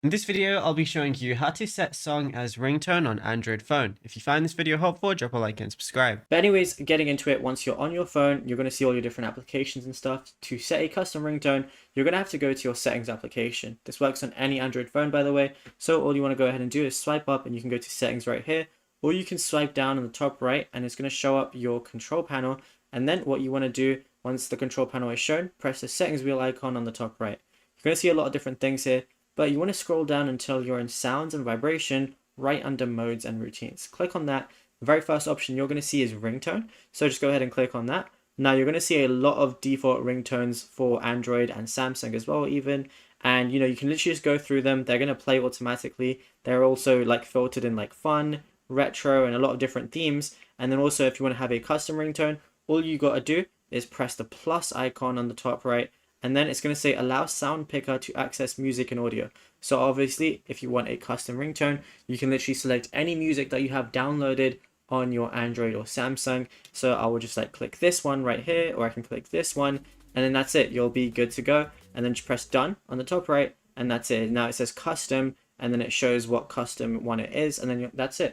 In this video, I'll be showing you how to set song as ringtone on Android phone. If you find this video helpful, drop a like and subscribe. But anyways, getting into it, once you're on your phone, you're going to see all your different applications and stuff. To set a custom ringtone, you're going to have to go to your settings application. This works on any Android phone, by the way. So all you want to go ahead and do is swipe up and you can go to settings right here, or you can swipe down on the top right and it's going to show up your control panel. And then what you want to do, once the control panel is shown, press the settings wheel icon on the top right. You're going to see a lot of different things here, but you want to scroll down until you're in sounds and vibration right under modes and routines. Click on that. The very first option you're going to see is ringtone. So just go ahead and click on that. Now you're going to see a lot of default ringtones for Android and Samsung as well even. And you can literally just go through them. They're going to play automatically. They're also like filtered in like fun, retro, and a lot of different themes. And then also if you want to have a custom ringtone, all you got to do is press the plus icon on the top right, and then it's going to say allow sound picker to access music and audio. So obviously if you want a custom ringtone, you can literally select any music that you have downloaded on your Android or Samsung. So I will just like click this one right here, or I can click this one, and then that's it. You'll be good to go. And then just press done on the top right, and that's it. Now it says custom, and then it shows what custom one it is, and then that's it.